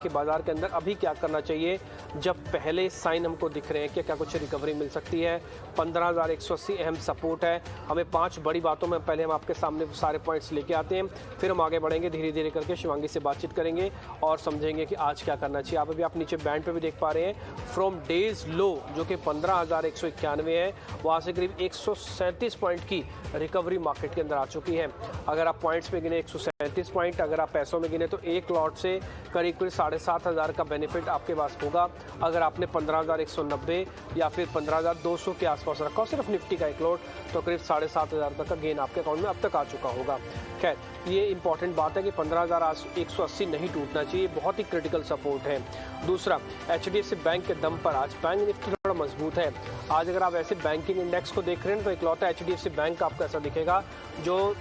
कि बाजार के अंदर अभी क्या करना चाहिए, जब पहले साइन हमको दिख रहे हैं कि क्या कुछ रिकवरी मिल सकती है। 15,180 अहम सपोर्ट है। हमें 5 बड़ी बातों में पहले हम आपके सामने सारे पॉइंट्स लेके आते हैं, फिर हम आगे बढ़ेंगे, धीरे धीरे करके शिवांगी से बातचीत करेंगे और समझेंगे कि आज क्या करना चाहिए। आप अभी आप नीचे बैंड पे भी देख पा रहे हैं, फ्रॉम डेज लो जो कि 15,191 है, वहाँ से करीब 137 पॉइंट की रिकवरी मार्केट के अंदर आ चुकी है। अगर आप पॉइंट्स में गिने 137 पॉइंट, अगर आप पैसों में गिने तो एक लॉट से करीब 7,500 का बेनिफिट आपके पास होगा। अगर आपने 15,190 या फिर 15,200 के आसपास रखा हो सिर्फ निफ्टी का एक लॉट, तो करीब 7,500 तक का गेन आपके अकाउंट में अब तक आ चुका होगा। खैर, ये इंपॉर्टेंट बात है कि 15,180 नहीं टूटना चाहिए, बहुत ही क्रिटिकल सपोर्ट है। दूसरा, HDFC बैंक के दम पर आज बैंक निफ्टी थोड़ा मजबूत है। आज अगर आप ऐसे बैंकिंग इंडेक्स को देख रहे हैं तो इकलौता HDFC बैंक आपको ऐसा दिखेगा जो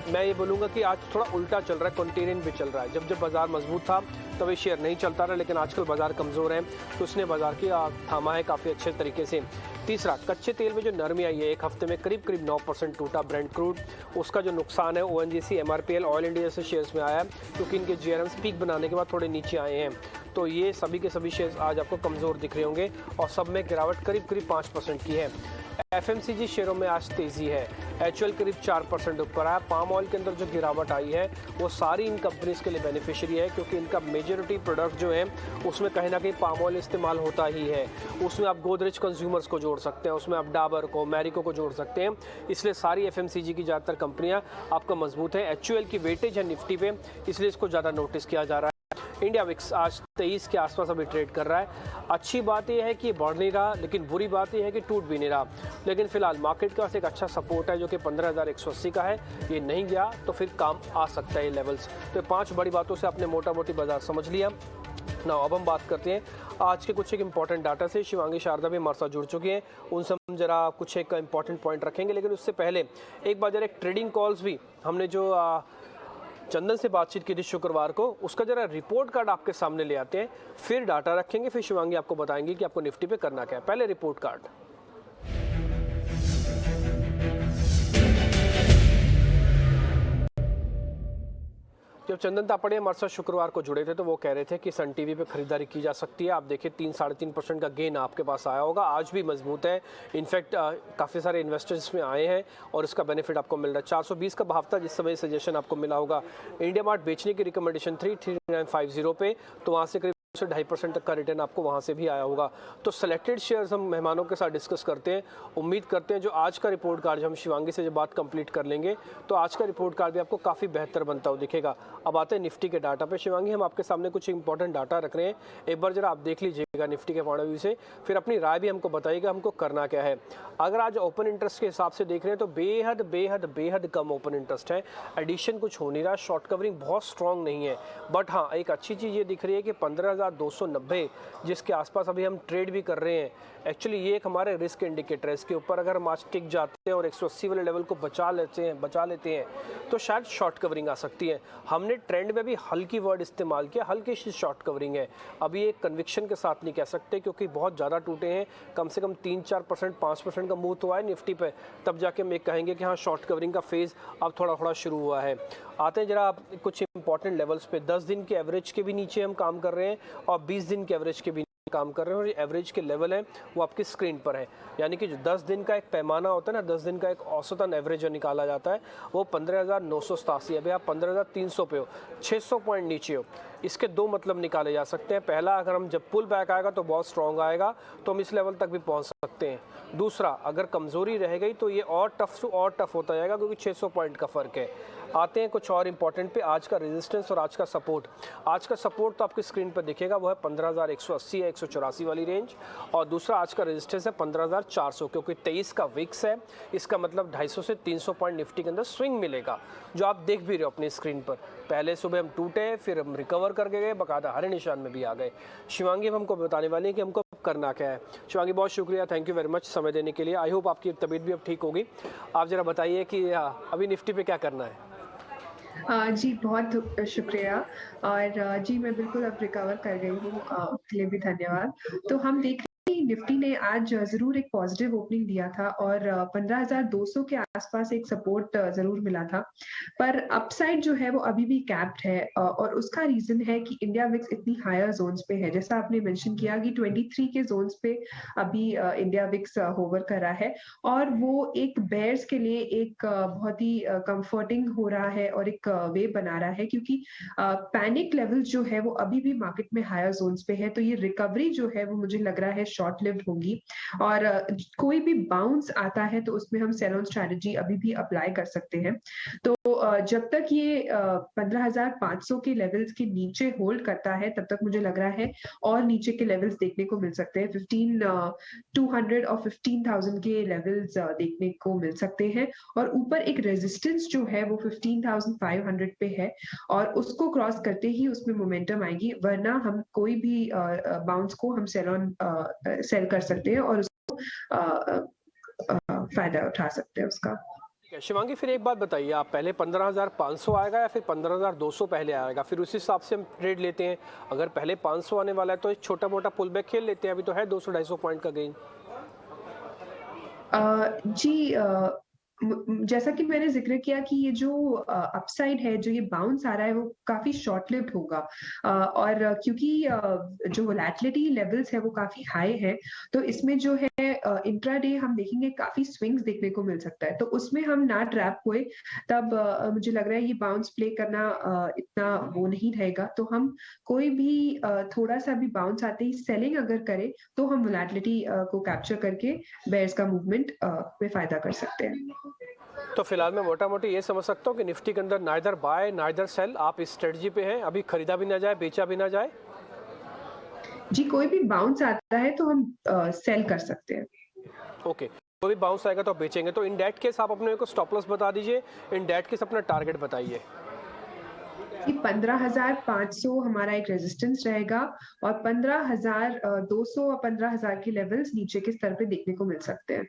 मैं ये बोलूँगा कि आज थोड़ा उल्टा चल रहा है, कॉन्टेरियन भी चल रहा है। जब बाजार मजबूत था तब ये शेयर नहीं चलता रहा, लेकिन आजकल बाजार कमज़ोर है तो उसने बाजार की थामा है काफ़ी अच्छे तरीके से। तीसरा, कच्चे तेल में जो नरमी आई है, एक हफ्ते में करीब 9% टूटा ब्रेंट क्रूड, उसका जो नुकसान है ONGC, MRPL, ऑयल इंडिया से शेयर्स में आया है क्योंकि इनके GRMs पीक बनाने के बाद थोड़े नीचे आए हैं। तो ये सभी के सभी शेयर्स आज आपको कमज़ोर दिख रहे होंगे और सब में गिरावट करीब 5% की है। FMCG शेयरों में आज तेजी है, HUL करीब 4% ऊपर आया। पाम ऑयल के अंदर जो गिरावट आई है वो सारी इन कंपनीज के लिए बेनिफिशियरी है क्योंकि इनका मेजॉरिटी प्रोडक्ट जो है उसमें कहीं ना कहीं पाम ऑयल इस्तेमाल होता ही है। उसमें आप गोदरेज कंज्यूमर्स को जोड़ सकते हैं, उसमें आप डाबर को, मैरिको को जोड़ सकते हैं, इसलिए सारी FMCG की ज़्यादातर कंपनियाँ आपका मजबूत है। HUL की वेटेज है निफ्टी पे, इसलिए इसको ज़्यादा नोटिस किया जा रहा है। इंडिया विक्स आज 23 के आसपास अभी ट्रेड कर रहा है। अच्छी बात यह है कि बढ़ नहीं रहा, लेकिन बुरी बात यह है कि टूट भी नहीं रहा। लेकिन फिलहाल मार्केट के पास एक अच्छा सपोर्ट है जो कि 15,180 का है। ये नहीं गया तो फिर काम आ सकता है ये लेवल्स। तो 5 बड़ी बातों से आपने मोटा मोटी बाजार समझ लिया ना। अब हम बात करते हैं आज के कुछ एक इंपॉर्टेंट डाटा से। शिवांगी शारदा भी हमारे साथ जुड़ चुकी हैं, उनसे हम जरा कुछ एक इंपॉर्टेंट पॉइंट रखेंगे, लेकिन उससे पहले एक बार जरा एक ट्रेडिंग कॉल्स भी हमने जो चंदन से बातचीत की थी शुक्रवार को, उसका जरा रिपोर्ट कार्ड आपके सामने ले आते हैं, फिर डाटा रखेंगे, फिर शिवांगी आपको बताएंगी कि आपको निफ्टी पे करना क्या है। पहले रिपोर्ट कार्ड। जब चंदन तापड़े हमारे साथ शुक्रवार को जुड़े थे तो वो कह रहे थे कि सन टीवी पे खरीदारी की जा सकती है। आप देखिए 3-3.5% का गेन आपके पास आया होगा, आज भी मजबूत है। इनफैक्ट काफ़ी सारे इन्वेस्टर्स में आए हैं और इसका बेनिफिट आपको मिल रहा है। 420 का भाव था जिस समय सजेशन आपको मिला होगा। इंडिया मार्ट बेचने की रिकमेंडेशन 3950 पे, तो वहाँ से करीब 2.5% तक का रिटर्न आपको वहाँ से भी आया होगा। तो सेलेक्टेड शेयर्स हम मेहमानों के साथ डिस्कस करते हैं। उम्मीद करते हैं जो आज का रिपोर्ट कार्ड, हम शिवांगी से जब बात कंप्लीट कर लेंगे तो आज का रिपोर्ट कार्ड भी आपको काफ़ी बेहतर बनता हुआ दिखेगा। अब आते हैं निफ्टी के डाटा पे। शिवांगी, हम आपके सामने कुछ इंपॉर्टेंट डाटा रख रहे हैं, एक बार जरा आप देख लीजिएगा निफ्टी के पॉइंट ऑफ व्यू से, फिर अपनी राय भी हमको बताइएगा हमको करना क्या है। अगर आज ओपन इंटरेस्ट के हिसाब से देख रहे हैं तो बेहद बेहद बेहद कम ओपन इंटरेस्ट है, एडिशन कुछ हो नहीं रहा, शॉर्ट कवरिंग बहुत स्ट्रॉन्ग नहीं है। बट हाँ, एक अच्छी चीज़ ये दिख रही है कि 15,290 जिसके आसपास अभी हम ट्रेड भी कर रहे हैं, एक्चुअली ये एक हमारे रिस्क इंडिकेटर है। इसके ऊपर अगर हम आज टिक जाते हैं और 180 वाले लेवल को बचा लेते हैं तो शायद शॉर्ट कवरिंग आ सकती है। हमने ट्रेंड में भी हल्की वर्ड इस्तेमाल किया, हल्की सी शॉर्ट कवरिंग है। अभी एक कन्विक्शन के साथ नहीं कह सकते क्योंकि बहुत ज़्यादा टूटे हैं, कम से कम 3-4%, 5% का मूव तो आया निफ्टी पे, तब जाके हम एक कहेंगे कि हाँ शॉर्ट कवरिंग का फेज़ अब थोड़ा थोड़ा शुरू हुआ है। आते हैं जरा कुछ इंपॉर्टेंट लेवल्स पे। 10 दिन के एवरेज के भी नीचे हम काम कर रहे हैं और 20 दिन के एवरेज के भी काम कर रहे हैं, और ये एवरेज के लेवल है वो आपकी स्क्रीन पर है। यानी कि जो 10 दिन का एक पैमाना होता है ना, 10 दिन का एक औसतन एवरेज जो निकाला जाता है वो 15,987। अभी आप 15,300 पे हो, 600 पॉइंट नीचे हो। इसके दो मतलब निकाले जा सकते हैं। पहला, अगर हम जब पुल बैक आएगा तो बहुत स्ट्रॉन्ग आएगा तो हम इस लेवल तक भी पहुंच सकते हैं। दूसरा, अगर कमज़ोरी रह गई तो ये और टफ होता जाएगा क्योंकि 600 पॉइंट का फ़र्क है। आते हैं कुछ और इंपॉर्टेंट पे, आज का रेजिस्टेंस और आज का सपोर्ट। आज का सपोर्ट तो आपकी स्क्रीन पर दिखेगा, वो है 15,180 या 184 वाली रेंज, और दूसरा आज का रेजिस्टेंस है 15,400 क्योंकि 23 का विक्स है। इसका मतलब 250 से 300 पॉइंट निफ्टी के अंदर स्विंग मिलेगा, जो आप देख भी रहे हो अपनी स्क्रीन पर। पहले सुबह हम टूटे, फिर हम रिकवर करके गए, बकायदा हरे निशान में भी आ गए। शिवांगी हमको बताने वाली है कि हमको करना क्या है। शिवांगी, बहुत शुक्रिया, थैंक यू वेरी मच समय देने के लिए। आई होप आपकी तबीयत भी अब ठीक होगी। आप जरा बताइए कि अभी निफ्टी पे क्या करना है। जी, बहुत शुक्रिया। और जी, मैं बिल्कुल अब रिकवर कर गई हूँ, उसके लिए भी धन्यवाद। तो हम देख रहे हैं निफ्टी ने आज ज़रूर एक पॉजिटिव ओपनिंग दिया था और 15,200 के आसपास एक सपोर्ट ज़रूर मिला था। पर अपसाइड जो है वो अभी भी कैप्ड है और उसका रीज़न है कि इंडिया विक्स इतनी हायर ज़ोन्स पे है। जैसा आपने मेंशन किया कि 23 के ज़ोन्स पे अभी इंडिया विक्स होवर कर रहा है और वो एक बेयर्स के लिए एक बहुत ही कंफर्टिंग हो रहा है और एक वे बना रहा है, क्योंकि पैनिक लेवल्स जो है वो अभी भी मार्केट में हायर जोन्स पे है। तो ये रिकवरी जो है वो मुझे लग रहा है शॉर्ट लिव्ड होगी और कोई भी बाउंस आता है तो उसमें हम सेल ऑन स्ट्रेटजी अभी भी अप्लाई कर सकते हैं। तो जब तक ये 15,500 के लेवल्स के नीचे होल्ड करता है तब तक मुझे लग रहा है और नीचे के लेवल्स देखने को मिल सकते हैं। 15,200 और 15,000 के लेवल्स देखने को मिल सकते हैं और ऊपर एक रेजिस्टेंस जो है वो 15,500 पे है और उसको क्रॉस करते ही उसमें मोमेंटम आएगी, वरना हम कोई भी बाउंस को हम सेल कर सकते हैं और उसको फायदा उठा सकते हैं उसका। ठीक है शिवांगी, फिर एक बात बताइए, आप पहले 15,500 आएगा या फिर 15,200 पहले आएगा, फिर उस हिसाब से हम ट्रेड लेते हैं। अगर पहले 500 आने वाला है तो एक छोटा मोटा पुल बैक खेल लेते हैं, अभी तो है 200-250 पॉइंट का गेन। जी, जैसा कि मैंने ज़िक्र किया कि ये जो अपसाइड है, जो ये बाउंस आ रहा है, वो काफ़ी शॉर्ट लिव्ड होगा और क्योंकि जो वोलैटिलिटी लेवल्स है वो काफ़ी हाई है, तो इसमें जो है इंट्राडे हम देखेंगे काफ़ी स्विंग्स देखने को मिल सकता है। तो उसमें हम ना ट्रैप हुए तब मुझे लग रहा है ये बाउंस प्ले करना इतना वो नहीं रहेगा। तो हम कोई भी थोड़ा-सा भी बाउंस आते ही सेलिंग अगर करें, तो हम वोलैटिलिटी को कैप्चर करके बेयर्स का मूवमेंट में फ़ायदा कर सकते हैं। तो फिलहाल मैं मोटा मोटी ये समझ सकता हूँ कि निफ्टी के अंदर नाइदर बाय नाइदर सेल, आप इस स्ट्रेटजी पे हैं, अभी खरीदा भी ना जाए बेचा भी ना जाए। जी, कोई भी बाउंस आता है तो हम सेल कर सकते हैं। ओके, कोई भी बाउंस आएगा तो आप बेचेंगे। तो इन डेट केस आप अपने को स्टॉप लॉस बता दीजिए, इन डेट केस अपना टारगेट बताइए। कि 15,500 हमारा एक रेजिस्टेंस रहेगा और 15,200 और 15,000 के लेवल्स नीचे के स्तर पे देखने को मिल सकते हैं।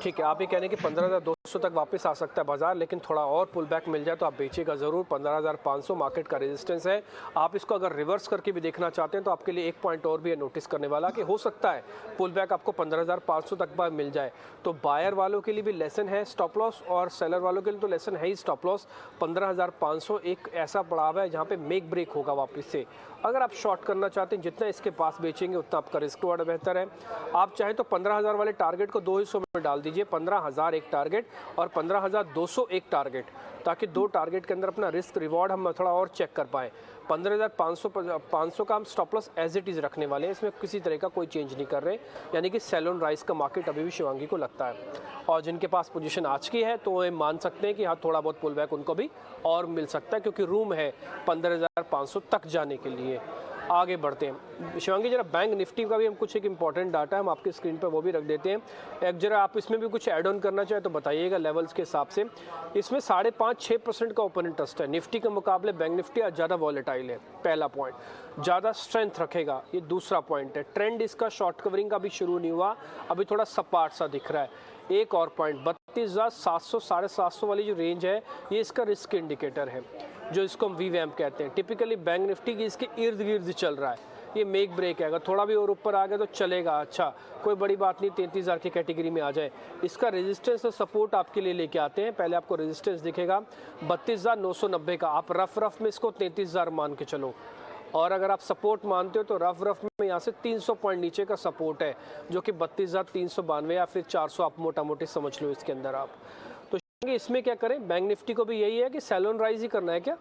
ठीक है, आप ये कहने कि 15,200 तक वापस आ सकता है बाजार, लेकिन थोड़ा और पुल बैक मिल जाए तो आप बेचिएगा ज़रूर। 15,500 मार्केट का रेजिस्टेंस है। आप इसको अगर रिवर्स करके भी देखना चाहते हैं तो आपके लिए एक पॉइंट और भी है नोटिस करने वाला, कि हो सकता है पुल बैक आपको 15,500 तक मिल जाए। तो बायर वालों के लिए भी लेसन है स्टॉप लॉस और सेलर वालों के लिए तो लेसन है ही स्टॉप लॉस। 15,500 एक ऐसा पड़ाव है जहाँ पे मेक ब्रेक होगा वापस से। अगर आप शॉर्ट करना चाहते हैं, जितना इसके पास बेचेंगे उतना आपका रिस्क टुवर्ड बेहतर है। आप चाहें तो 15,000 वाले टारगेट को दो हिस्सों में डाल दीजिए, 15,000 एक टारगेट और 15,200 एक टारगेट, ताकि दो टारगेट के अंदर अपना रिस्क रिवॉर्ड हम थोड़ा और चेक कर पाएँ। 15,500 का हम stop loss as it is रखने वाले हैं, इसमें किसी तरह का कोई चेंज नहीं कर रहे, यानी कि सेल ऑन राइज का मार्केट अभी भी शिवांगी को लगता है। और जिनके पास पोजीशन आज की है तो वो मान सकते हैं कि हाँ थोड़ा बहुत पुल बैक उनको भी और मिल सकता है, क्योंकि रूम है 15,500 तक जाने के लिए। आगे बढ़ते हैं शिवांगी, जरा बैंक निफ्टी का भी हम कुछ एक इंपॉर्टेंट डाटा हम आपके स्क्रीन पर वो भी रख देते हैं। एक जरा आप इसमें भी कुछ ऐड ऑन करना चाहे तो बताइएगा लेवल्स के हिसाब से। इसमें 5.5-6% का ओपन इंटरेस्ट है। निफ्टी के मुकाबले बैंक निफ्टी आज ज़्यादा वॉलेटाइल है, पहला पॉइंट। ज़्यादा स्ट्रेंथ रखेगा, ये दूसरा पॉइंट है। ट्रेंड इसका शॉर्ट कवरिंग का भी शुरू नहीं हुआ, अभी थोड़ा सपाट सा दिख रहा है। एक और पॉइंट 32,700 750 वाली जो रेंज है, ये इसका रिस्क इंडिकेटर है, जो इसको हम वीवैम्प कहते हैं। टिपिकली बैंक निफ्टी की इसके इर्द गिर्द चल रहा है, ये मेक ब्रेक है। अगर थोड़ा भी और ऊपर आ गया तो चलेगा, अच्छा कोई बड़ी बात नहीं, 33,000 की कैटेगरी में आ जाए। इसका रेजिस्टेंस और सपोर्ट आपके लिए लेके आते हैं। पहले आपको रेजिस्टेंस दिखेगा 32,990 का, आप रफ में इसको 33,000 मान के चलो। और अगर आप सपोर्ट मानते हो तो रफ में यहाँ से 300 पॉइंट नीचे का सपोर्ट है, जो कि 32,392 या फिर 400 आप मोटा मोटी समझ लो इसके अंदर आप। तो इसमें क्या करें, बैंक निफ्टी को भी यही है कि सेल ऑन राइज ही करना है क्या?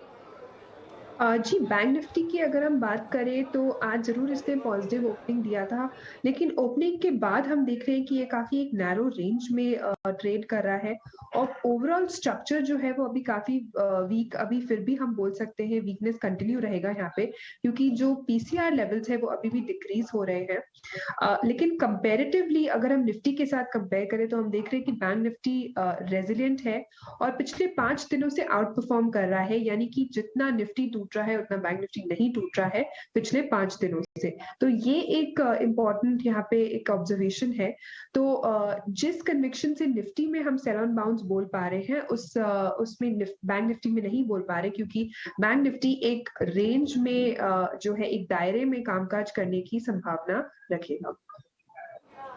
जी, बैंक निफ्टी की अगर हम बात करें तो आज ज़रूर इसने पॉजिटिव ओपनिंग दिया था, लेकिन ओपनिंग के बाद हम देख रहे हैं कि ये काफ़ी एक नैरो रेंज में ट्रेड कर रहा है और ओवरऑल स्ट्रक्चर जो है वो अभी काफ़ी वीक, अभी फिर भी हम बोल सकते हैं वीकनेस कंटिन्यू रहेगा यहाँ पे, क्योंकि जो पीसीआर लेवल्स है वो अभी भी डिक्रीज हो रहे हैं। लेकिन कंपैरेटिवली अगर हम निफ्टी के साथ कंपेयर करें तो हम देख रहे हैं कि बैंक निफ्टी रेजिलिएंट है और पिछले 5 दिनों से आउट परफॉर्म कर रहा है, यानी कि जितना निफ्टी टूट रहा है उतना बैंक निफ्टी नहीं टूट रहा है पिछले 5 दिनों से। तो ये एक इम्पॉर्टेंट यहाँ पे एक ऑब्जर्वेशन है। तो जिस कन्विक्शन से निफ्टी में हम सेल ऑन बाउंस बोल पा रहे हैं उसमें बैंक निफ्टी में नहीं बोल पा रहे, क्योंकि बैंक निफ्टी एक रेंज में जो है एक दायरे में कामकाज करने की संभावना रखेगा।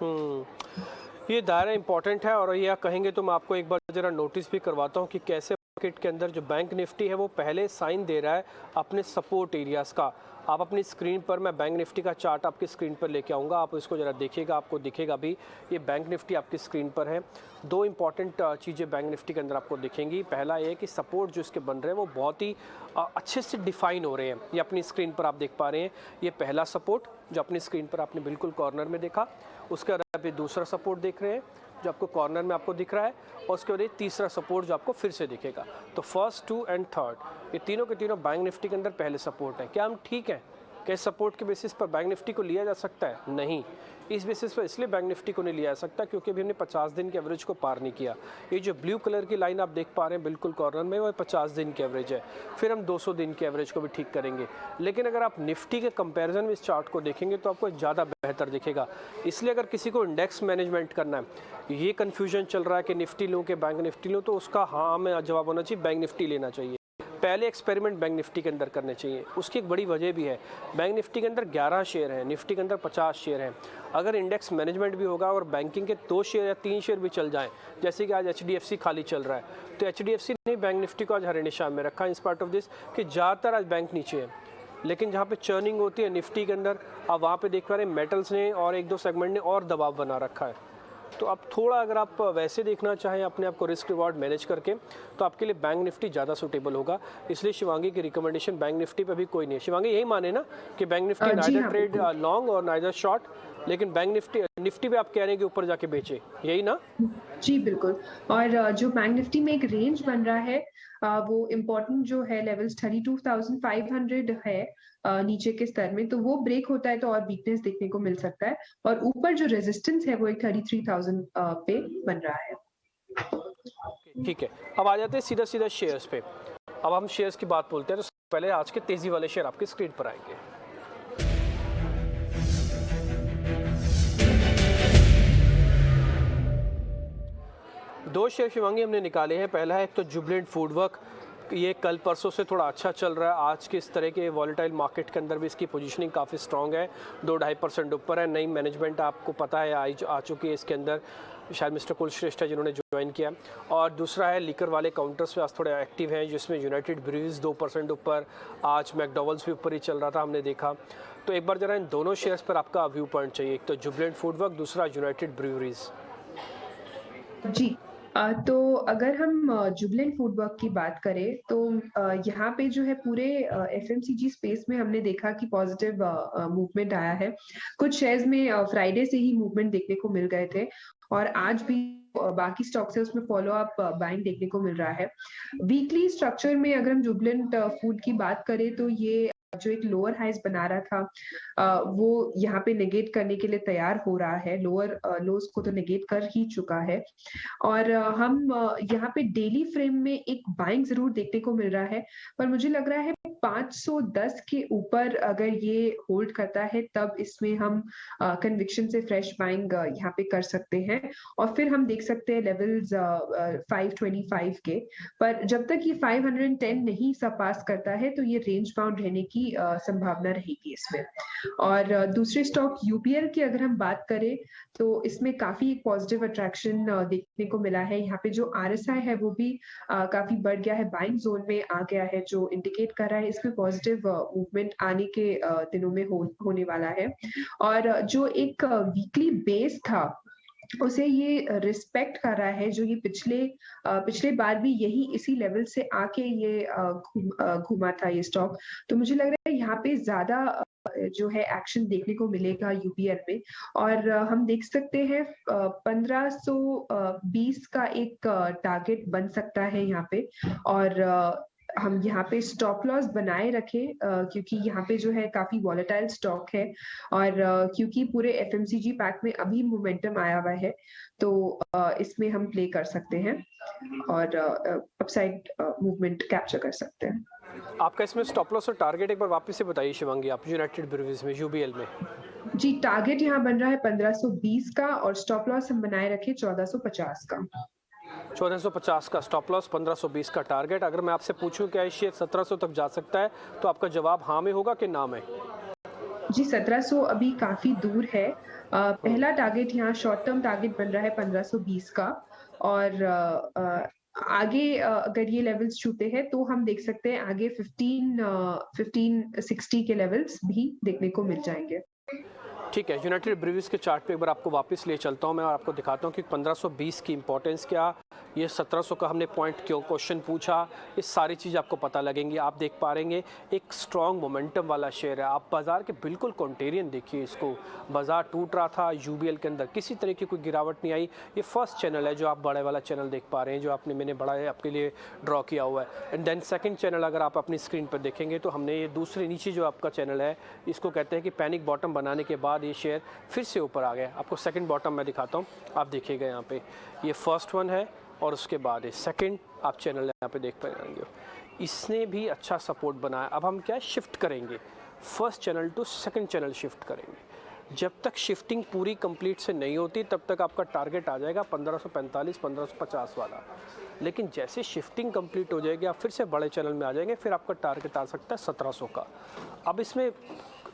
ये दायरा इंपॉर्टेंट है और यह कहेंगे तो मैं आपको एक बार ज़रा नोटिस भी करवाता हूँ कि कैसे मार्केट के अंदर जो बैंक निफ्टी है वो पहले साइन दे रहा है अपने सपोर्ट एरियाज़ का। आप अपनी स्क्रीन पर, मैं बैंक निफ्टी का चार्ट आपकी स्क्रीन पर लेके आऊँगा, आप इसको ज़रा देखिएगा, आपको दिखेगा भी। ये बैंक निफ्टी आपकी स्क्रीन पर है। दो इंपॉर्टेंट चीज़ें बैंक निफ्टी के अंदर आपको दिखेंगी। पहला ये कि सपोर्ट जो इसके बन रहे हैं वो बहुत ही अच्छे से डिफाइन हो रहे हैं। ये अपनी स्क्रीन पर आप देख पा रहे हैं, ये पहला सपोर्ट जो अपनी स्क्रीन पर आपने बिल्कुल कॉर्नर में देखा। उसके बाद आप ये दूसरा सपोर्ट देख रहे हैं जो आपको कॉर्नर में आपको दिख रहा है, और उसके बाद ये तीसरा सपोर्ट जो आपको फिर से दिखेगा। तो फर्स्ट, टू एंड थर्ड, ये तीनों के तीनों बैंक निफ्टी के अंदर पहले सपोर्ट है। क्या हम ठीक हैं? क्या इस सपोर्ट के बेसिस पर बैंक निफ्टी को लिया जा सकता है? नहीं। इस बेसिस पर इसलिए बैंक निफ्टी को नहीं लिया जा सकता क्योंकि अभी हमने 50 दिन के एवरेज को पार नहीं किया। ये जो ब्लू कलर की लाइन आप देख पा रहे हैं बिल्कुल कॉर्नर में, वो 50 दिन की एवरेज है। फिर हम 200 दिन के एवरेज को भी ठीक करेंगे। लेकिन अगर आप निफ्टी के कंपैरिजन में इस चार्ट को देखेंगे तो आपको ज़्यादा बेहतर दिखेगा। इसलिए अगर किसी को इंडेक्स मैनेजमेंट करना है, ये कन्फ्यूजन चल रहा है कि निफ्टी लूँ कि बैंक निफ्टी लूँ, तो उसका हाँ में जवाब होना चाहिए बैंक निफ्टी लेना चाहिए। पहले एक्सपेरिमेंट बैंक निफ्टी के अंदर करने चाहिए। उसकी एक बड़ी वजह भी है, बैंक निफ्टी के अंदर 11 शेयर हैं, निफ्टी के अंदर 50 शेयर हैं। अगर इंडेक्स मैनेजमेंट भी होगा और बैंकिंग के 2 शेयर या 3 शेयर भी चल जाएं, जैसे कि आज HDFC खाली चल रहा है, तो HDFC ने बैंक निफ्टी को आज हरे निशान में रखा, इन स्पाइट ऑफ दिस कि ज़्यादातर आज बैंक नीचे है। लेकिन जहाँ पे चर्निंग होती है निफ्टी के अंदर, आप वहाँ पे देख पा रहे हैं मेटल्स ने और 1-2 सेगमेंट ने और दबाव बना रखा है। तो आप थोड़ा, अगर आप वैसे देखना चाहें अपने आप को रिस्क रिवॉर्ड मैनेज करके, तो आपके लिए बैंक निफ्टी ज़्यादा सूटेबल होगा। इसलिए शिवांगी की रिकमेंडेशन बैंक निफ्टी पे भी कोई नहीं है। शिवांगी यही माने ना कि bank Nifty neither trade long और नाइदर शॉर्ट, लेकिन बैंक निफ्टी पे आप कह रहे हैं कि ऊपर जाके बेचे, यही ना? जी बिल्कुल। और जो बैंक निफ्टी में एक रेंज बन रहा है, वो इम्पोर्टेंट जो है लेवल्स 32,500 है नीचे के स्तर में, तो वो ब्रेक होता है तो और वीकनेस देखने को मिल सकता है। और ऊपर जो रेजिस्टेंस है वो एक 33,000 पे बन रहा है। ठीक है, अब आ जाते हैं सीधा सीधा शेयर्स पे। अब हम शेयर्स की बात बोलते हैं, तो पहले आज के तेजी वाले शेयर आपकी स्क्रीन पर आएंगे। दो शेयर शिवांगी हमने निकाले हैं। पहला है एक तो जुबिलेंट फूडवर्क, ये कल परसों से थोड़ा अच्छा चल रहा है। आज के इस तरह के वॉलेटाइल मार्केट के अंदर भी इसकी पोजीशनिंग काफ़ी स्ट्रांग है, 2-2.5% ऊपर है। नई मैनेजमेंट आपको पता है आ चुकी है इसके अंदर, शायद मिस्टर कुलश्रेष्ठ है जिन्होंने ज्वाइन किया। और दूसरा है लीकर वाले काउंटर्स पे आज थोड़े एक्टिव हैं, जिसमें यूनाइटेड ब्रूअरीज 2% ऊपर, आज मैकडॉनल्ड्स भी ऊपर ही चल रहा था, हमने देखा। तो एक बार जरा इन दोनों शेयर्स पर आपका व्यू पॉइंट चाहिए, एक तो जुबिलेंट फूडवर्क, दूसरा यूनाइटेड ब्रूअरीज। जी, तो अगर हम जुबिलेंट फूडवर्क की बात करें तो यहाँ पे जो है पूरे FMCG स्पेस में हमने देखा कि पॉजिटिव मूवमेंट आया है। कुछ शेयर्स में फ्राइडे से ही मूवमेंट देखने को मिल गए थे और आज भी बाकी स्टॉक से उसमें फॉलो अप बाइंग देखने को मिल रहा है। वीकली स्ट्रक्चर में अगर हम जुबिलेंट फूड की बात करें तो ये जो एक लोअर हाइज बना रहा था वो यहाँ पे नेगेट करने के लिए तैयार हो रहा है। लोअर लोज को तो नेगेट कर ही चुका है और हम यहाँ पे डेली फ्रेम में एक बाइंग जरूर देखने को मिल रहा है, पर मुझे लग रहा है 510 के ऊपर अगर ये होल्ड करता है तब इसमें हम कन्विक्शन से फ्रेश बाइंग यहाँ पे कर सकते हैं और फिर हम देख सकते हैं लेवल्स 525 के। पर जब तक ये 510 नहीं सरपास करता है तो ये रेंज बाउंड रहने की संभावना रहेगी इसमें। और दूसरे स्टॉक UPL की अगर हम बात करें तो इसमें काफी एक पॉजिटिव अट्रैक्शन देखने को मिला है। यहाँ पे जो RSI है वो भी काफी बढ़ गया है, बाइंग जोन में आ गया है, जो इंडिकेट कर रहा है इसमें पॉजिटिव मूवमेंट आने के दिनों में होने वाला है। और जो एक वीकली बेस था उसे ये रिस्पेक्ट कर रहा है, जो ये पिछले बार भी यही इसी लेवल से आके ये घूमा था ये स्टॉक। तो मुझे लग रहा है यहाँ पे ज्यादा जो है एक्शन देखने को मिलेगा UPL में और हम देख सकते हैं 1520 का एक टारगेट बन सकता है यहाँ पे। और हम यहाँ पे स्टॉप लॉस बनाए रखें क्योंकि यहाँ पे जो है काफी वॉलेटाइल स्टॉक है और क्योंकि पूरे FMCG पैक में अभी मोमेंटम आया हुआ है तो इसमें हम प्ले कर सकते हैं और अपसाइड मूवमेंट कैप्चर कर सकते हैं। आपका इसमें स्टॉप लॉस और टारगेट एक बार वापस से बताइए शिवांगी, आप यूनाइटेड ब्रूअरीज में UBL में। जी, टारगेट यहाँ बन रहा है 1520 का और स्टॉप लॉस हम बनाए रखे 1450 का। 1450 का स्टॉप लॉस, 1520 का टारगेट। अगर मैं आपसे पूछूं क्या ये शेयर 1700 तक जा सकता है तो आपका जवाब हाँ में होगा कि ना में? जी, 1700 अभी काफ़ी दूर है। हुँ। पहला टारगेट यहाँ शॉर्ट टर्म टारगेट बन रहा है 1520 का और आगे अगर ये लेवल्स छूते हैं तो हम देख सकते हैं आगे 1560 के लेवल्स भी देखने को मिल जाएँगे। ठीक है, यूनाइटेड ब्रीवीज़ के चार्ट पे एक बार आपको वापस ले चलता हूँ मैं और आपको दिखाता हूँ कि 1520 की इंपॉर्टेंस क्या, ये 1700 का हमने पॉइंट क्यों क्वेश्चन पूछा, ये सारी चीज़ आपको पता लगेंगी। आप देख पा रहेंगे एक स्ट्रॉन्ग मोमेंटम वाला शेयर है। आप बाज़ार के बिल्कुल कॉन्टेरियन देखिए इसको, बाज़ार टूट रहा था यूबीएल के अंदर, किसी तरह की कोई गिरावट नहीं आई। ये फर्स्ट चैनल है जो आप बड़े वाला चैनल देख पा रहे हैं, जो मैंने बड़ा है आपके लिए ड्रॉ किया हुआ है। एंड देन सेकंड चैनल अगर आप अपनी स्क्रीन पर देखेंगे तो हमने ये दूसरे नीचे जो आपका चैनल है, इसको कहते हैं कि पैनिक बॉटम बनाने के बाद ये शेयर फिर से ऊपर आ गया। आपको सेकंड बॉटम मैं दिखाता हूँ, आप देखिएगा यहाँ पे ये फर्स्ट वन है और उसके बाद ये सेकंड आप चैनल यहाँ पे देख पाएंगे, इसने भी अच्छा सपोर्ट बनाया। अब हम क्या शिफ्ट करेंगे, first channel to second channel shift करेंगे। जब तक शिफ्टिंग पूरी कंप्लीट से नहीं होती तब तक आपका टारगेट आ जाएगा 1545 1550 वाला, लेकिन जैसे शिफ्टिंग कंप्लीट हो जाएगी आप फिर से बड़े चैनल में आ जाएंगे, फिर आपका टारगेट आ सकता है 1700 का। अब इसमें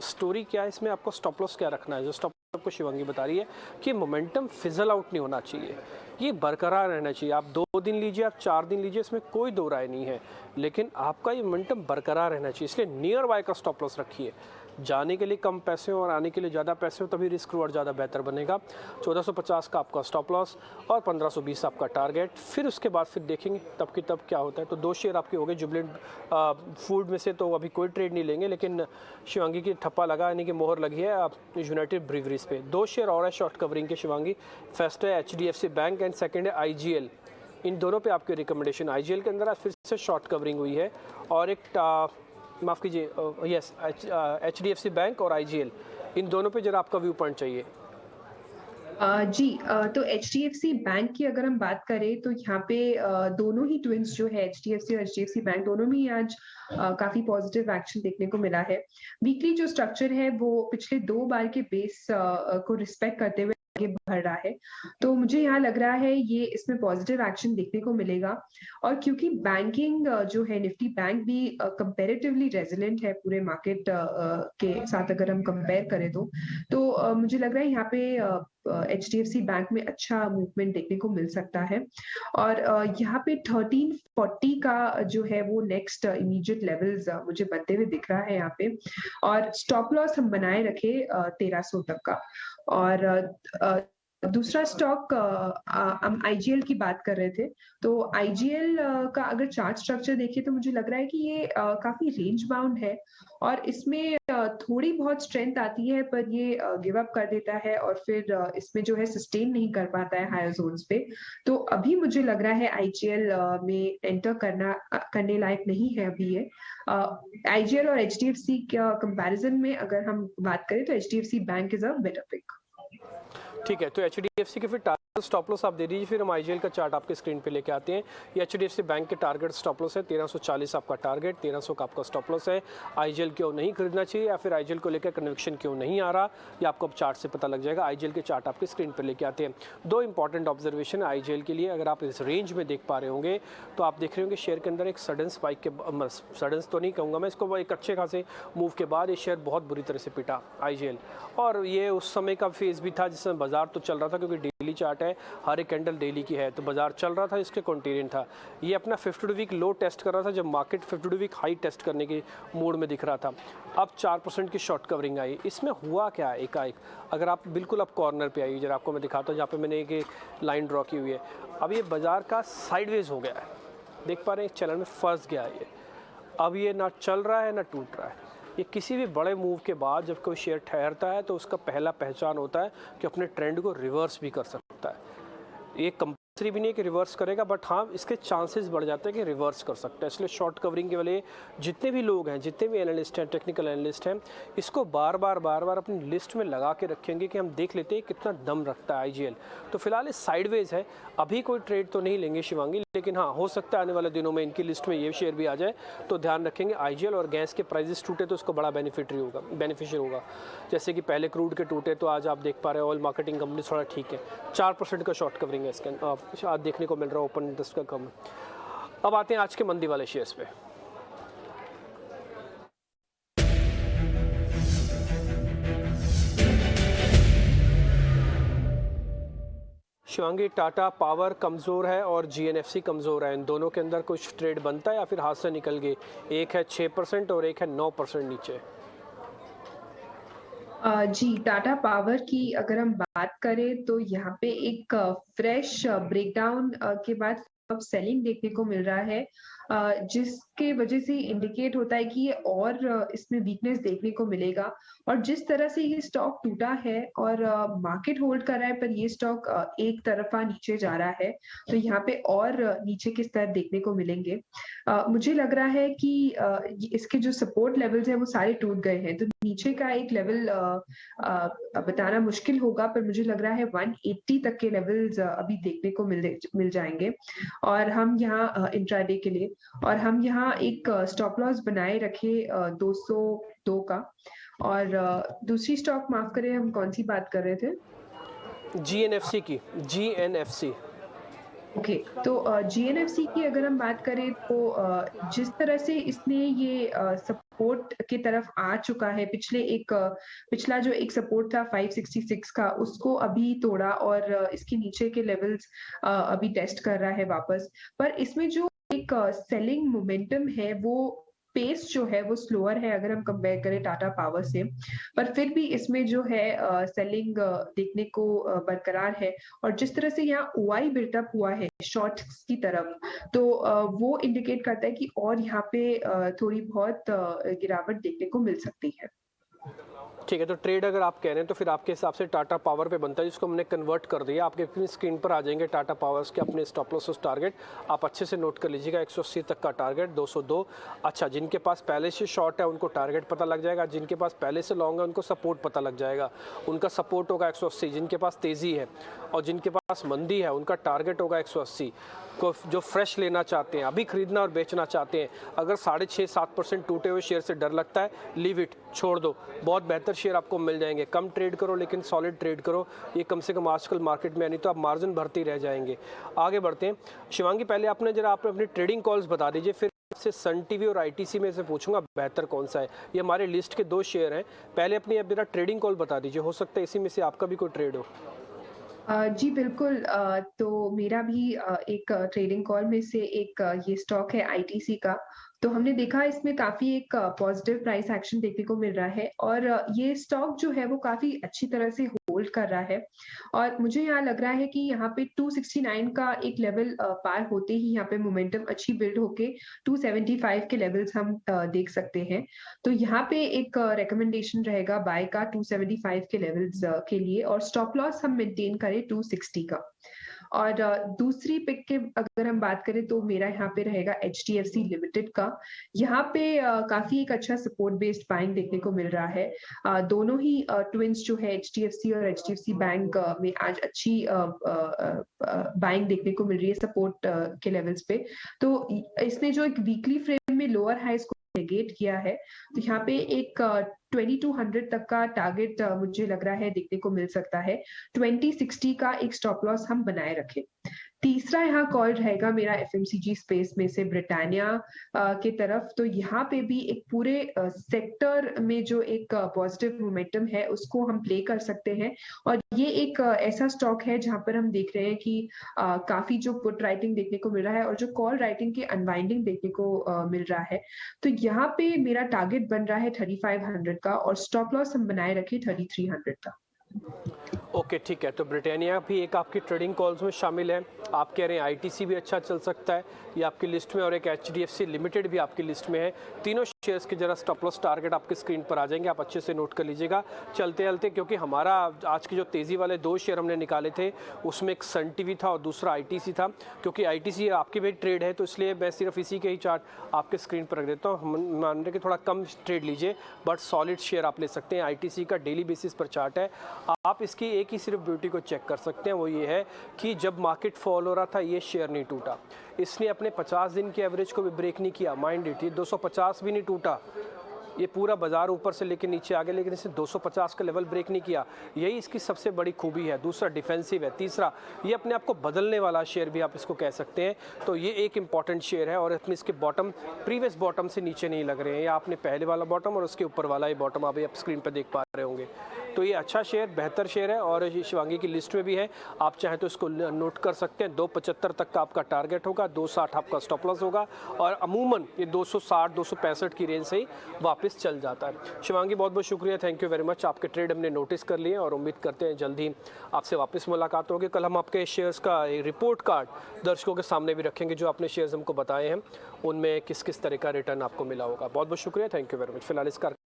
स्टोरी क्या है, इसमें आपको स्टॉप लॉस क्या रखना है। जो स्टॉप आपको शिवांगी बता रही है कि मोमेंटम फिजल आउट नहीं होना चाहिए, ये बरकरार रहना चाहिए। आप 2 दिन लीजिए, आप 4 दिन लीजिए, इसमें कोई दो राय नहीं है, लेकिन आपका ये मोमेंटम बरकरार रहना चाहिए। इसलिए नियर बाय का स्टॉप लॉस रखिए। जाने के लिए कम पैसे हो और आने के लिए ज़्यादा पैसे हो तभी रिस्क रिवॉर्ड ज़्यादा बेहतर बनेगा। 1450 का आपका स्टॉप लॉस और 1520 आपका टारगेट। फिर उसके बाद फिर देखेंगे तब की तब क्या होता है। तो 2 शेयर आपके हो गए जुबिलेंट फूड में से, तो अभी कोई ट्रेड नहीं लेंगे, लेकिन शिवांगी की ठप्पा लगा यानी कि मोहर लगी है आप यूनाइटेड ब्रीवरीज पे। 2 शेयर और है शॉर्ट कवरिंग के शिवांगी, फर्स्ट है HDFC बैंक एंड सेकेंड है IGL। इन दोनों पे आपकी रिकमेंडेशन। IGL के अंदर आज फिर से शॉर्ट कवरिंग हुई है और एक माफ़ कीजिए, यस, HDFC बैंक और IGL, इन दोनों पे जरा आपका व्यू पॉइंट चाहिए। जी, तो HDFC बैंक की अगर हम बात करें तो यहाँ पे दोनों ही ट्विंस जो है HDFC और HDFC बैंक दोनों में ही आज काफी पॉजिटिव एक्शन देखने को मिला है। वीकली जो स्ट्रक्चर है वो पिछले 2 बार के बेस को रिस्पेक्ट करते हुए आगे बढ़ रहा है, तो मुझे यहाँ लग रहा है ये इसमें पॉजिटिव एक्शन देखने को मिलेगा। और क्योंकि बैंकिंग जो है निफ्टी बैंक भी कंपैरेटिवली रेजिलेंट है पूरे मार्केट के साथ अगर हम कंपेयर करें तो मुझे लग रहा है यहाँ पे HDFC बैंक में अच्छा मूवमेंट देखने को मिल सकता है। और यहाँ पे 1340 का जो है वो नेक्स्ट इमीडिएट लेवल्स मुझे बनते हुए दिख रहा है यहाँ पे। और स्टॉप लॉस हम बनाए रखे 1300 तक का। और दूसरा स्टॉक हम IGL की बात कर रहे थे, तो IGL का अगर चार्ट स्ट्रक्चर देखें तो मुझे लग रहा है कि ये काफी रेंज बाउंड है और इसमें थोड़ी बहुत स्ट्रेंथ आती है, पर ये गिव अप कर देता है और फिर इसमें जो है सस्टेन नहीं कर पाता है हायर जोन्स पे। तो अभी मुझे लग रहा है IGL में एंटर करने लायक नहीं है अभी ये। IGL और HDFC का कंपैरिजन में अगर हम बात करें तो HDFC bank is a better pick. ठीक है, तो HDFC के फिर टारगेट स्टॉप लॉस आप दे दीजिए, फिर हम IGL का चार्ट आपके स्क्रीन पे लेके आते हैं। ये HDFC बैंक के टारगेट स्टॉप लॉस है 1340 आपका टारगेट, 1300 का आपका स्टॉप लॉस है। IGL क्यों नहीं खरीदना चाहिए या फिर IGL को लेकर कन्विक्शन क्यों नहीं आ रहा, ये आपको अब चार्ट से पता लग जाएगा। IGL के चार्ट आपके स्क्रीन पर लेके आते हैं। 2 इंपॉर्टेंट ऑब्जर्वेशन है IGL के लिए। अगर आप इस रेंज में देख पा रहे होंगे तो आप देख रहे होंगे शेयर के अंदर एक सडन स्पाइक के, सडन तो नहीं कहूँगा मैं इसको, एक अच्छे खासे मूव के बाद ये शेयर बहुत बुरी तरह से पिटा IGL। और ये उस समय का फेज भी था जिसमें बाजार तो चल रहा था, क्योंकि डेली चार्ट है, हर एक कैंडल डेली की है, तो बाजार चल रहा था, इसके कॉन्टेरियन था। ये अपना 52 वीक लो टेस्ट कर रहा था जब मार्केट 52 वीक हाई टेस्ट करने के मूड में दिख रहा था। अब 4% की शॉर्ट कवरिंग आई। इसमें हुआ क्या है एकाएक, अगर आप बिल्कुल आप कॉर्नर पे आइए, जरा आपको मैं दिखाता हूँ, जहाँ पे मैंने एक लाइन ड्रॉ की हुई है। अब ये बाजार का साइडवेज हो गया है, देख पा रहे हैं, चैनल में फंस गया है ये। अब ये ना चल रहा है ना टूट रहा है। ये किसी भी बड़े मूव के बाद जब कोई शेयर ठहरता है तो उसका पहला पहचान होता है कि अपने ट्रेंड को रिवर्स भी कर सकता है। ये कंपल्सरी भी नहीं है कि रिवर्स करेगा, बट हाँ इसके चांसेस बढ़ जाते हैं कि रिवर्स कर सकता है। इसलिए शॉर्ट कवरिंग के वाले जितने भी लोग हैं, जितने भी एनालिस्ट हैं, टेक्निकल एनालिस्ट हैं, इसको बार बार अपनी लिस्ट में लगा के रखेंगे कि हम देख लेते हैं कितना दम रखता है IGL। तो फिलहाल ये साइडवेज है, अभी कोई ट्रेड तो नहीं लेंगे शिवांगी, लेकिन हाँ हो सकता है आने वाले दिनों में इनकी लिस्ट में ये शेयर भी आ जाए, तो ध्यान रखेंगे। IGL और गैस के प्राइजेस टूटे तो उसको बड़ा बेनिफिशियल होगा। जैसे कि पहले क्रूड के टूटे तो आज आप देख पा रहे हैं ऑयल मार्केटिंग कंपनी थोड़ा ठीक है, 4% का शॉर्ट कवरिंग है इसके आज देखने को मिल रहा है, ओपन इंटरेस्ट का कम। अब आते हैं आज के मंदी वाले शेयर्स पे। शिवांगी, टाटा पावर कमज़ोर है और जीएनएफसी कमज़ोर है, इन दोनों के अंदर कुछ ट्रेड बनता है या फिर हाथ से निकल गए? एक है 6% और एक है 9% नीचे। जी, टाटा पावर की अगर हम बात करें तो यहाँ पे एक फ्रेश ब्रेकडाउन के बाद अब सेलिंग देखने को मिल रहा है, जिसके वजह से इंडिकेट होता है कि ये और इसमें वीकनेस देखने को मिलेगा। और जिस तरह से ये स्टॉक टूटा है और मार्केट होल्ड कर रहा है, पर ये स्टॉक एक तरफा नीचे जा रहा है, तो यहाँ पे और नीचे के स्तर देखने को मिलेंगे। मुझे लग रहा है कि इसके जो सपोर्ट लेवल्स हैं वो सारे टूट गए हैं, तो नीचे का एक लेवल बताना मुश्किल होगा, पर मुझे लग रहा है 180 तक के लेवल्स अभी देखने को मिल जाएंगे। और हम यहाँ इंट्राडे के लिए, और हम यहाँ एक स्टॉप लॉस बनाए रखे 202 का। और दूसरी स्टॉक, माफ करें, हम कौन सी बात कर रहे थे? जीएनएफसी की, जीएनएफसी। ओके, तो जीएनएफसी की अगर हम बात करें तो जिस तरह से इसने ये सपोर्ट की तरफ आ चुका है, पिछला जो एक सपोर्ट था 566 का, उसको अभी तोड़ा और इसके नीचे के लेवल्स अभी टेस्ट कर रहा है वापस। पर इसमें जो एक सेलिंग मोमेंटम है, वो पेस जो है वो स्लोअर है अगर हम कंपेयर करें टाटा पावर से, पर फिर भी इसमें जो है सेलिंग देखने को बरकरार है। और जिस तरह से यहाँ ओआई बिल्टअप हुआ है शॉर्ट्स की तरफ, तो वो इंडिकेट करता है कि और यहाँ पे थोड़ी बहुत गिरावट देखने को मिल सकती है। ठीक है, तो ट्रेड अगर आप कह रहे हैं तो फिर आपके हिसाब से टाटा पावर पे बनता है, जिसको हमने कन्वर्ट कर दिया। आपके अपनी स्क्रीन पर आ जाएंगे टाटा पावर्स के अपने स्टॉप लॉस टारगेट, आप अच्छे से नोट कर लीजिएगा। 180 तक का टारगेट, 202। अच्छा, जिनके पास पहले से शॉर्ट है उनको टारगेट पता लग जाएगा, जिनके पास पहले से लॉन्ग है उनको सपोर्ट पता लग जाएगा। उनका सपोर्ट होगा 180, जिनके पास तेज़ी है, और जिनके पास मंदी है उनका टारगेट होगा 180। को जो फ्रेश लेना चाहते हैं, अभी खरीदना और बेचना चाहते हैं, अगर 6.5-7% टूटे हुए शेयर से डर लगता है, लीव इट, छोड़ दो। बहुत बेहतर शेयर आपको मिल जाएंगे। कम ट्रेड करो लेकिन सॉलिड ट्रेड करो, ये कम से कम आजकल मार्केट में, नहीं तो आप मार्जिन भरते ही रह जाएंगे। आगे बढ़ते हैं। शिवांगी, पहले आपने अपनी ट्रेडिंग कॉल्स बता दीजिए, फिर से सन टीवी और आईटीसी में से पूछूंगा बेहतर कौन सा है। ये हमारे लिस्ट के 2 शेयर हैं। पहले अपनी अब मेरा ट्रेडिंग कॉल बता दीजिए, हो सकता है इसी में से आपका भी कोई ट्रेड हो। जी बिल्कुल, तो मेरा भी एक ट्रेडिंग कॉल में से एक ये स्टॉक है आईटीसी का। तो हमने देखा इसमें काफी एक पॉजिटिव प्राइस एक्शन देखने को मिल रहा है, और ये स्टॉक जो है वो काफी अच्छी तरह से होल्ड कर रहा है। और मुझे यहाँ लग रहा है कि यहाँ पे 269 का एक लेवल पार होते ही यहाँ पे मोमेंटम अच्छी बिल्ड होके 275 के लेवल्स हम देख सकते हैं। तो यहाँ पे एक रिकमेंडेशन रहेगा बाय का 275 के लेवल्स के लिए, और स्टॉप लॉस हम मेंटेन करें 260 का। और दूसरी पिक के अगर हम बात करें तो मेरा यहाँ पे रहेगा एचडीएफसी लिमिटेड का। यहाँ पे काफी एक अच्छा सपोर्ट बेस्ड बाइंग देखने को मिल रहा है। दोनों ही ट्विंस जो है एचडीएफसी और एचडीएफसी बैंक में आज अच्छी बाइंग देखने को मिल रही है सपोर्ट के लेवल्स पे। तो इसने जो एक वीकली फ्रेम में लोअर हाइस को नेगेट किया है, तो यहाँ पे एक 2200 तक का टारगेट मुझे लग रहा है देखने को मिल सकता है। 2060 का एक स्टॉप लॉस हम बनाए रखें। तीसरा यहाँ कॉल रहेगा मेरा एफएमसीजी स्पेस में से ब्रिटानिया के तरफ। तो यहाँ पे भी एक पूरे सेक्टर में जो एक पॉजिटिव मोमेंटम है उसको हम प्ले कर सकते हैं। और ये एक ऐसा स्टॉक है जहां पर हम देख रहे हैं कि काफी जो पुट राइटिंग देखने को मिल रहा है और जो कॉल राइटिंग की अनवाइंडिंग देखने को मिल रहा है। तो यहाँ पे मेरा टारगेट बन रहा है 3500 का, और स्टॉप लॉस हम बनाए रखे 3300 का। ओके, ठीक है, तो ब्रिटानिया भी एक आपकी ट्रेडिंग कॉल्स में शामिल है। आप कह रहे हैं आईटीसी भी अच्छा चल सकता है, ये आपकी लिस्ट में, और एक एचडीएफसी लिमिटेड भी आपकी लिस्ट में है। तीनों शेयर्स के जरा स्टॉप लॉस टारगेट आपकी स्क्रीन पर आ जाएंगे, आप अच्छे से नोट कर लीजिएगा। चलते चलते, क्योंकि हमारा आज की जो तेज़ी वाले 2 शेयर हमने निकाले थे उसमें एक सन टीवी था और दूसरा आईटीसी था। क्योंकि आईटीसी आपकी भी ट्रेड है तो इसलिए मैं सिर्फ इसी के ही चार्ट आपके स्क्रीन पर रख देता हूँ। मान रहे कि थोड़ा कम ट्रेड लीजिए बट सॉलिड शेयर आप ले सकते हैं। आईटीसी का डेली बेसिस पर चार्ट है, आप इसकी एक ही सिर्फ ब्यूटी को चेक कर सकते हैं, वो ये है कि जब मार्केट फॉल हो रहा था ये शेयर नहीं टूटा, इसने अपने 50 दिन के एवरेज को भी ब्रेक नहीं किया। माइंड इट, ये 250 भी नहीं टूटा, ये पूरा बाजार ऊपर से लेकर नीचे आ गया, लेकिन इसने 250 का लेवल ब्रेक नहीं किया। यही इसकी सबसे बड़ी खूबी है। दूसरा डिफेंसिव है। तीसरा, ये अपने आप को बदलने वाला शेयर भी आप इसको कह सकते हैं। तो ये एक इंपॉर्टेंट शेयर है, और इसमें इसके बॉटम प्रीवियस बॉटम से नीचे नहीं लग रहे हैं। ये आपने पहले वाला बॉटम और उसके ऊपर वाला ही बॉटम आप स्क्रीन पर देख पा रहे होंगे। तो ये अच्छा शेयर, बेहतर शेयर है और ये शिवांगी की लिस्ट में भी है। आप चाहें तो इसको नोट कर सकते हैं। 275 तक का आपका टारगेट होगा, 260 आपका स्टॉप लॉस होगा और अमूमन ये 260 265 की रेंज से ही वापस चल जाता है। शिवांगी बहुत बहुत शुक्रिया, थैंक यू वेरी मच। आपके ट्रेड हमने नोटिस कर लिए और उम्मीद करते हैं जल्द ही आपसे वापस मुलाकात होगी। कल हम आपके शेयर्स का रिपोर्ट कार्ड दर्शकों के सामने भी रखेंगे, जो आपने शेयर्स हमको बताए हैं उनमें किस किस तरह का रिटर्न आपको मिला होगा। बहुत बहुत शुक्रिया, थैंक यू वेरी मच। फिलहाल इस कार्यक्रम